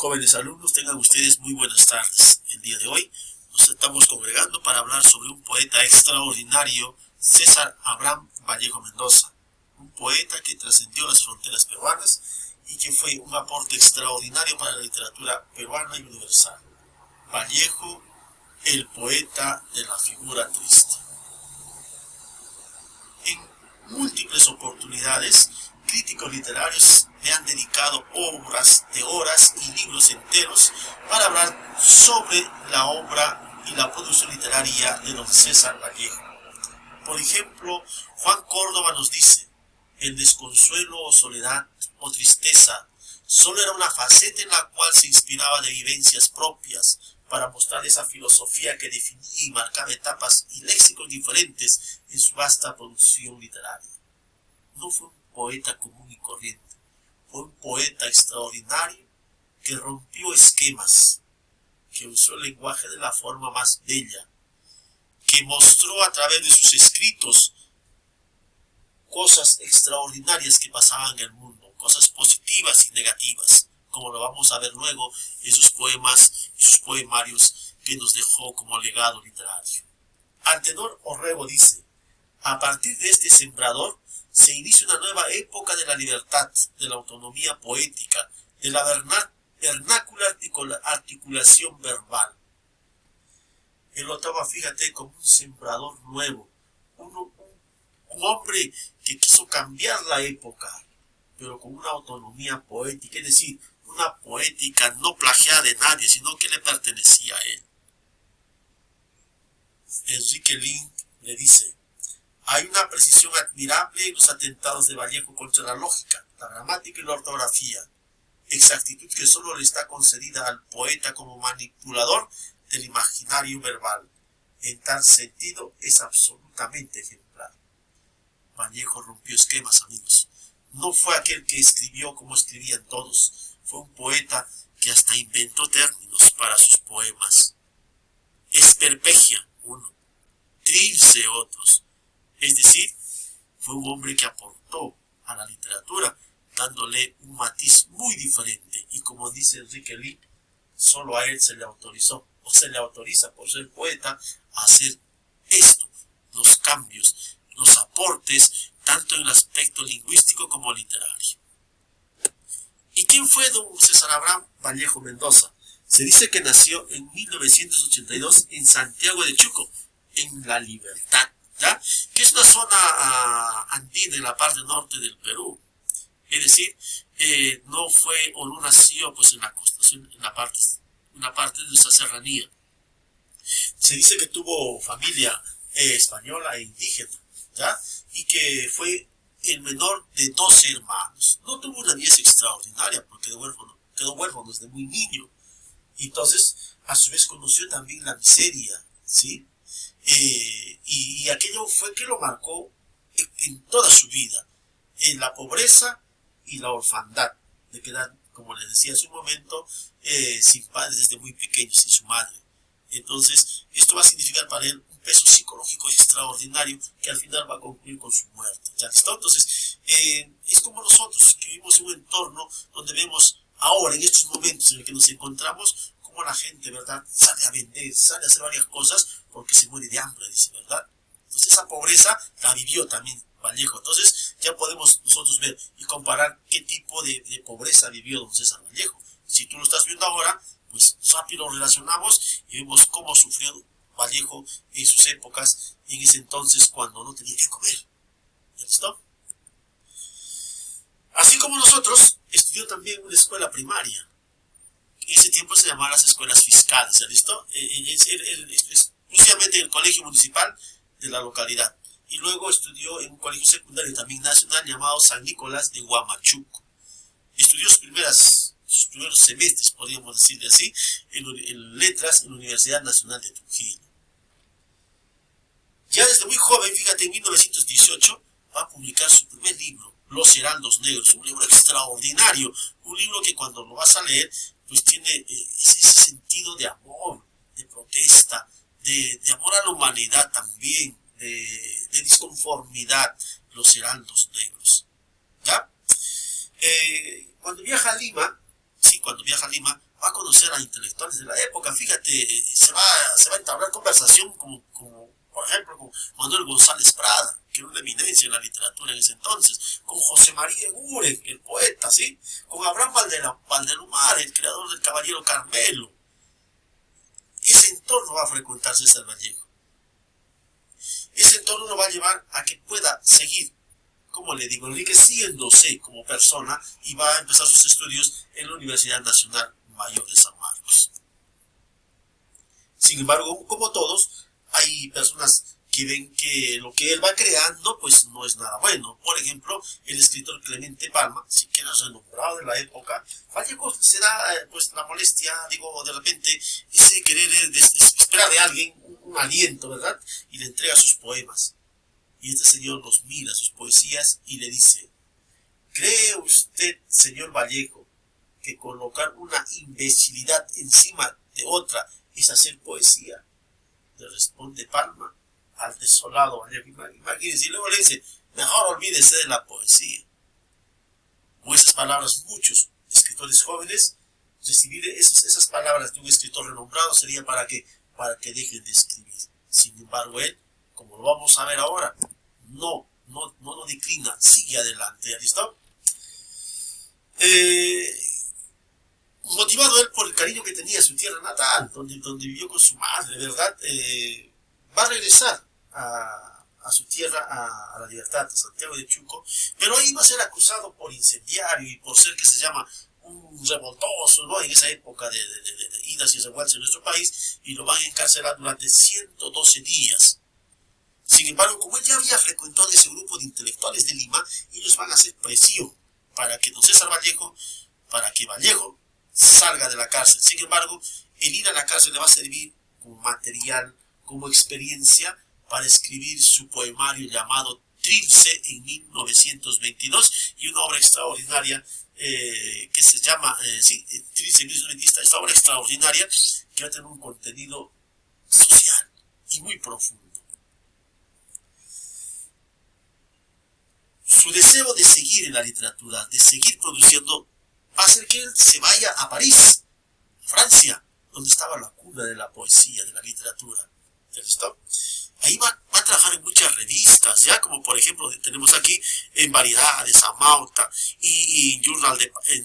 Jóvenes alumnos, tengan ustedes muy buenas tardes. El día de hoy nos estamos congregando para hablar sobre un poeta extraordinario, César Abraham Vallejo Mendoza. Un poeta que trascendió las fronteras peruanas y que fue un aporte extraordinario para la literatura peruana y universal. Vallejo, el poeta de la figura triste. En múltiples oportunidades, críticos literarios le han dedicado obras de horas y libros enteros para hablar sobre la obra y la producción literaria de don César Vallejo. Por ejemplo, Juan Córdoba nos dice: el desconsuelo o soledad o tristeza solo era una faceta en la cual se inspiraba de vivencias propias para mostrar esa filosofía que definía y marcaba etapas y léxicos diferentes en su vasta producción literaria. No fue un poeta común y corriente, fue un poeta extraordinario que rompió esquemas, que usó el lenguaje de la forma más bella, que mostró a través de sus escritos cosas extraordinarias que pasaban en el mundo, cosas positivas y negativas, como lo vamos a ver luego en sus poemas y sus poemarios que nos dejó como legado literario. Antenor Orrego dice: a partir de este sembrador se inicia una nueva época de la libertad, de la autonomía poética, de la vernácula articulación verbal. Él lo toma, fíjate, como un sembrador nuevo, un hombre que quiso cambiar la época, pero con una autonomía poética, es decir, una poética no plagiada de nadie, sino que le pertenecía a él. Enrique Link le dice: hay una precisión admirable en los atentados de Vallejo contra la lógica, la gramática y la ortografía, exactitud que solo le está concedida al poeta como manipulador del imaginario verbal. En tal sentido es absolutamente ejemplar. Vallejo rompió esquemas, amigos. No fue aquel que escribió como escribían todos, fue un poeta que hasta inventó términos para sus poemas. Esperpegia, uno; trilce, otros. Es decir, fue un hombre que aportó a la literatura, dándole un matiz muy diferente. Y como dice Enrique Link, solo a él se le autorizó, o se le autoriza por ser poeta, a hacer esto, los cambios, los aportes, tanto en el aspecto lingüístico como literario. ¿Y quién fue don César Abraham Vallejo Mendoza? Se dice que nació en 1982 en Santiago de Chuco, en La Libertad, ¿ya? Que es una zona andina en la parte norte del Perú. Es decir, no fue o no nació pues en la costa, sino en la parte de nuestra serranía. Se dice que tuvo familia española e indígena, ¿ya? Y que fue el menor de 12 hermanos. No tuvo una niñez extraordinaria porque quedó huérfano desde muy niño. Y entonces, a su vez, conoció también la miseria, ¿sí? Y aquello fue que lo marcó en toda su vida, en la pobreza y la orfandad, de quedar, como les decía hace un momento, sin padres desde muy pequeño, sin su madre. Entonces, esto va a significar para él un peso psicológico extraordinario que al final va a concluir con su muerte. ¿Ya listo? Entonces, es como nosotros que vivimos en un entorno donde vemos ahora, en estos momentos en los que nos encontramos, como la gente, ¿verdad?, sale a vender, sale a hacer varias cosas porque se muere de hambre, dice, ¿verdad? Entonces, esa pobreza la vivió también Vallejo. Entonces, ya podemos nosotros ver y comparar qué tipo de pobreza vivió don César Vallejo. Si tú lo estás viendo ahora, pues rápido lo relacionamos y vemos cómo sufrió Vallejo en sus épocas, en ese entonces cuando no tenía que comer. ¿Ya listo? Así como nosotros, estudió también en una escuela primaria. En ese tiempo se llamaban las escuelas fiscales, ¿ya listo? Exclusivamente en el colegio municipal de la localidad. Y luego estudió en un colegio secundario también nacional llamado San Nicolás de Huamachuco. Estudió sus primeros semestres, podríamos decirle así, en letras en la Universidad Nacional de Trujillo. Ya desde muy joven, fíjate, en 1918 va a publicar su primer libro, Los Heraldos Negros, un libro extraordinario, un libro que cuando lo vas a leer, pues tiene ese sentido de amor, de protesta, de amor a la humanidad también, de disconformidad, Los Heraldos Negros. ¿Ya? Cuando viaja a Lima, va va a conocer a intelectuales de la época. Fíjate, se va a entablar conversación como por ejemplo, con Manuel González Prada, que era una eminencia en la literatura en ese entonces, con José María Eguren, el poeta, ¿sí? Con Abraham Valdelomar, el creador del Caballero Carmelo. Ese entorno va a frecuentar César Vallejo. Ese entorno lo va a llevar a que pueda seguir, como le digo, enriqueciéndose como persona, y va a empezar sus estudios en la Universidad Nacional Mayor de San Marcos. Sin embargo, como todos, hay personas que ven que lo que él va creando pues no es nada bueno. Por ejemplo, el escritor Clemente Palma, siquiera renombrado de la época, Vallejo se da pues la molestia, digo, de repente, ese querer esperar de alguien un aliento, ¿verdad? Y le entrega sus poemas. Y este señor los mira, sus poesías, y le dice: ¿cree usted, señor Vallejo, que colocar una imbecilidad encima de otra es hacer poesía? Le responde Palma al desolado Vallejo. Imagínense, y luego le dice: mejor olvídese de la poesía. Con esas palabras, muchos escritores jóvenes, recibir esas palabras de un escritor renombrado sería para que dejen de escribir. Sin embargo, él, como lo vamos a ver ahora, no lo declina, sigue adelante. ¿Listo? Motivado él por el cariño que tenía a su tierra natal, donde vivió con su madre, ¿verdad? Va a regresar a su tierra, a La Libertad, a Santiago de Chuco, pero ahí va a ser acusado por incendiario y por ser, que se llama, un revoltoso, ¿no? En esa época de idas y revueltas en nuestro país, y lo van a encarcelar durante 112 días. Sin embargo, como él ya había frecuentado ese grupo de intelectuales de Lima, ellos van a hacer presión para que don César Vallejo, para que Vallejo salga de la cárcel. Sin embargo, el ir a la cárcel le va a servir como material, como experiencia para escribir su poemario llamado Trilce en 1922, y una obra extraordinaria que se llama Trilce en 1922, esta obra extraordinaria que va a tener un contenido social y muy profundo. Su deseo de seguir en la literatura, de seguir produciendo, va a hacer que él se vaya a París, Francia, donde estaba la cuna de la poesía, de la literatura. ¿Listo? Ahí va a trabajar en muchas revistas, ya como por ejemplo tenemos aquí en Variedades, Amauta y en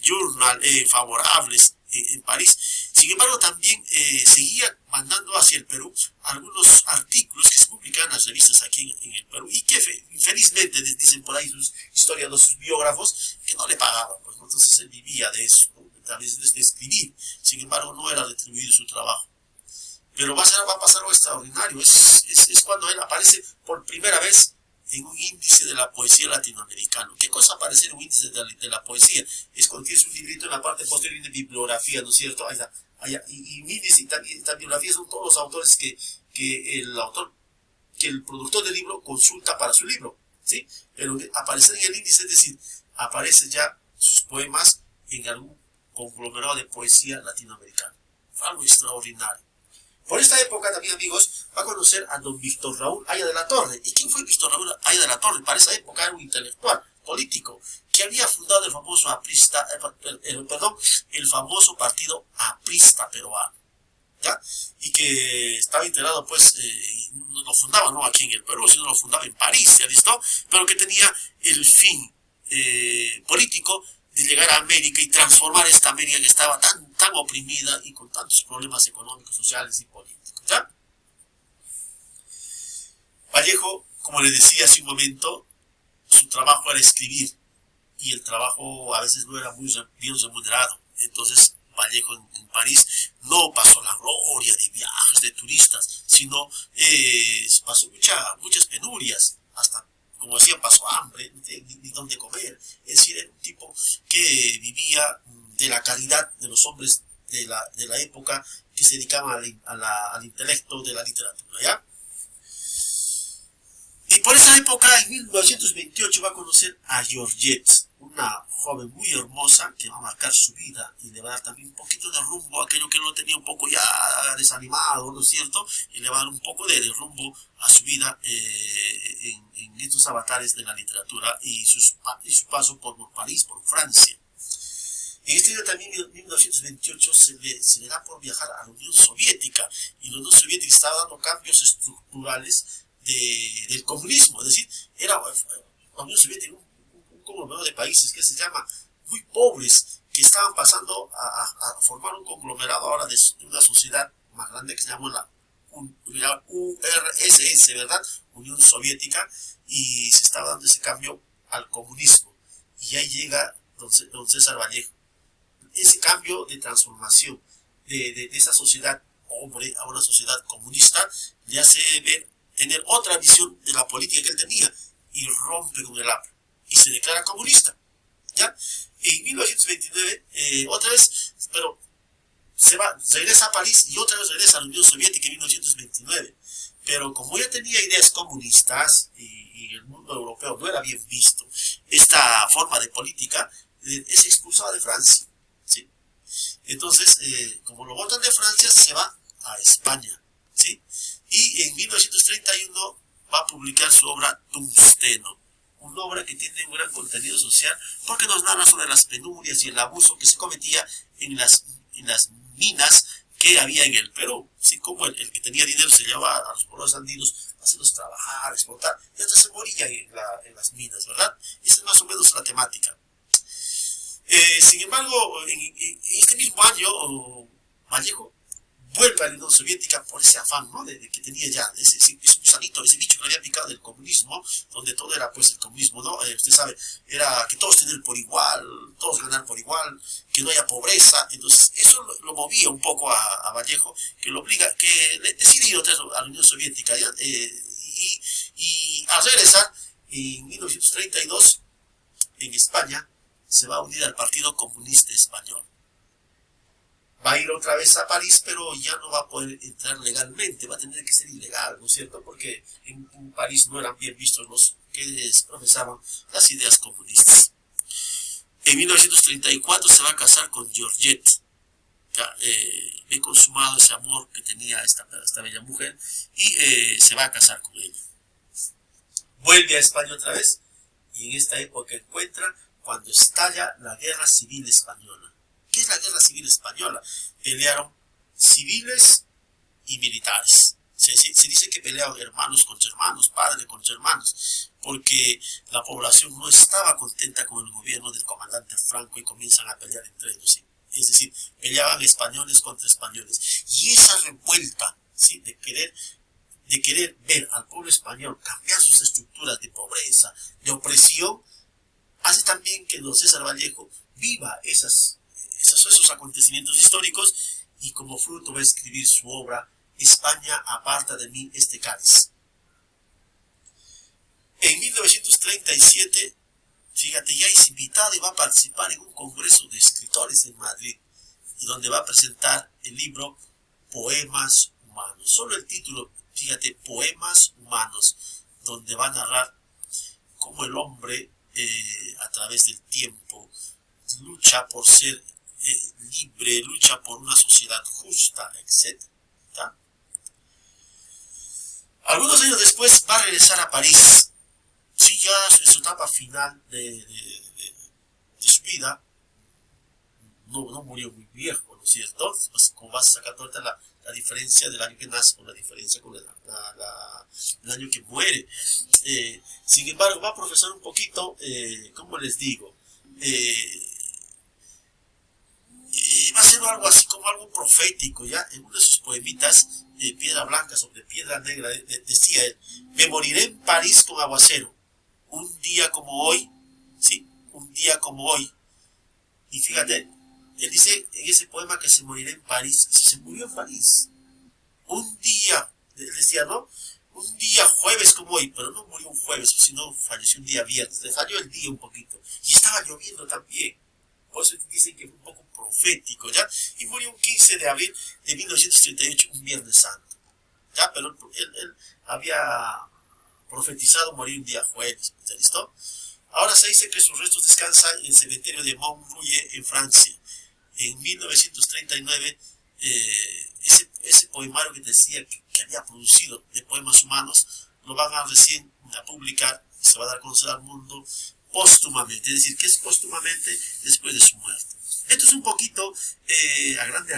Journal Favorables en París. Sin embargo, también seguía mandando hacia el Perú algunos artículos que se publicaban en las revistas aquí en el Perú, y que infelizmente dicen por ahí sus historiadores, sus biógrafos, que no le pagaban, pues, ¿no? Entonces él vivía de eso, ¿no? Tal vez de escribir. Sin embargo, no era retribuido su trabajo. Pero va a pasar algo extraordinario. Es cuando él aparece por primera vez en un índice de la poesía latinoamericano. ¿Qué cosa aparece en un índice de la poesía? Es cuando tienes un librito en la parte posterior de bibliografía, ¿no es cierto? Ahí está. Y un índice, y esta bibliografía son todos los autores que el productor del libro consulta para su libro, ¿sí? Pero aparecer en el índice, es decir, aparecen ya sus poemas en algún conglomerado de poesía latinoamericana. Fue algo extraordinario. Por esta época también, amigos, va a conocer a don Víctor Raúl Haya de la Torre. ¿Y quién fue Víctor Raúl Haya de la Torre? Para esa época era un intelectual, político, que había fundado el famoso el famoso partido aprista peruano, ¿ya? Y que estaba integrado, pues, no lo fundaba no aquí en el Perú, sino lo fundaba en París, ¿ya listo? Pero que tenía el fin político de llegar a América y transformar esta América que estaba tan oprimida y con tantos problemas económicos, sociales y políticos, ¿ya? Vallejo, como le decía hace un momento, su trabajo era escribir, y el trabajo a veces no era muy bien remunerado. Entonces Vallejo en París no pasó la gloria de viajes, de turistas, sino pasó muchas penurias, hasta, como decían, pasó hambre, ni dónde comer. Es decir, era un tipo que vivía de la calidad de los hombres de la época que se dedicaban al intelecto de la literatura, ¿ya? Y por esa época, en 1928, va a conocer a Georgette, una joven muy hermosa que va a marcar su vida y le va a dar también un poquito de rumbo a aquello que lo tenía un poco ya desanimado, ¿no es cierto? Y le va a dar un poco de rumbo a su vida en estos avatares de la literatura y su paso por París, por Francia. En este año también, en 1928, se le da por viajar a la Unión Soviética, y la Unión Soviética estaba dando cambios estructurales del comunismo, es decir, era la Unión Soviética un conglomerado de países que se llama muy pobres, que estaban pasando a formar un conglomerado ahora de una sociedad más grande que se llamó la URSS, ¿verdad? Unión Soviética, y se estaba dando ese cambio al comunismo. Y ahí llega don César Vallejo. Ese cambio de transformación de esa sociedad pobre a una sociedad comunista le hace tener otra visión de la política que él tenía, y rompe con el APRA y se declara comunista. ¿Ya? En 1929, otra vez, pero regresa a París y otra vez regresa a la Unión Soviética en 1929. Pero como ya tenía ideas comunistas y el mundo europeo no era bien visto esta forma de política, es expulsado de Francia. ¿Sí? Entonces, como lo botan de Francia, se va a España. ¿Sí? Y en 1931 va a publicar su obra Tungsteno, una obra que tiene un gran contenido social porque nos narra sobre las penurias y el abuso que se cometía en las minas que había en el Perú. Así como el que tenía dinero se llevaba a los pueblos andinos a hacerlos trabajar, explotar, y hasta se moría en las minas, ¿verdad? Esa es más o menos la temática. Sin embargo, en este mismo año, Vallejo vuelve a la Unión Soviética por ese afán, ¿no? de que tenía ya ese gusanito, ese bicho que le había picado del comunismo, donde todo era pues el comunismo, ¿no? Usted sabe, era que todos tener por igual, todos ganar por igual, que no haya pobreza. Entonces eso lo movía un poco a Vallejo, que lo obliga, que decide ir otra vez a la Unión Soviética, ¿ya? Y al regresar en 1932 en España se va a unir al Partido Comunista Español. Va a ir otra vez a París, pero ya no va a poder entrar legalmente, va a tener que ser ilegal, ¿no es cierto? Porque en París no eran bien vistos los que profesaban las ideas comunistas. En 1934 se va a casar con Georgette. Ve consumado ese amor que tenía esta bella mujer, y se va a casar con ella. Vuelve a España otra vez, y en esta época encuentra cuando estalla la Guerra Civil Española. ¿Qué es la Guerra Civil Española? Pelearon civiles y militares. Se dice que peleaban hermanos contra hermanos, padres contra hermanos, porque la población no estaba contenta con el gobierno del comandante Franco y comienzan a pelear entre ellos. ¿Sí? Es decir, peleaban españoles contra españoles. Y esa revuelta, ¿sí? de querer ver al pueblo español cambiar sus estructuras de pobreza, de opresión, hace también que don César Vallejo viva esos acontecimientos históricos, y como fruto va a escribir su obra España aparta de mí este cáliz. En 1937, fíjate, ya es invitado y va a participar en un congreso de escritores en Madrid, y donde va a presentar el libro Poemas Humanos. Solo el título, fíjate, Poemas Humanos, donde va a narrar cómo el hombre a través del tiempo lucha por ser libre, lucha por una sociedad justa, etc. Algunos años después va a regresar a París. Sí, ya en su etapa final de su vida, no murió muy viejo, ¿no es cierto? Pues, como vas a sacar toda la diferencia del año que nace con la diferencia con el año que muere. Sin embargo, va a profesar un poquito, ¿cómo les digo? Va a ser algo así como algo profético, ¿ya? En uno de sus poemitas, Piedra Blanca sobre Piedra Negra, decía él: me moriré en París con aguacero, un día como hoy, ¿sí? Un día como hoy. Y fíjate, él dice en ese poema que se morirá en París. Se murió en París. Un día, él decía, ¿no? Un día jueves como hoy, pero no murió un jueves, sino falleció un día viernes. Le falló el día un poquito. Y estaba lloviendo también. Por eso dicen que fue un poco profético, ¿ya? Y murió un 15 de abril de 1938, un Viernes Santo. ¿Ya? Pero él había profetizado morir un día jueves. ¿Ya listo? Ahora se dice que sus restos descansan en el cementerio de Montrouge, en Francia. En 1939, ese poemario que decía que había producido de poemas humanos, lo van a recién a publicar y se va a dar a conocer al mundo póstumamente. Es decir, ¿qué es póstumamente? Después de su muerte. Esto es un poquito, a grandes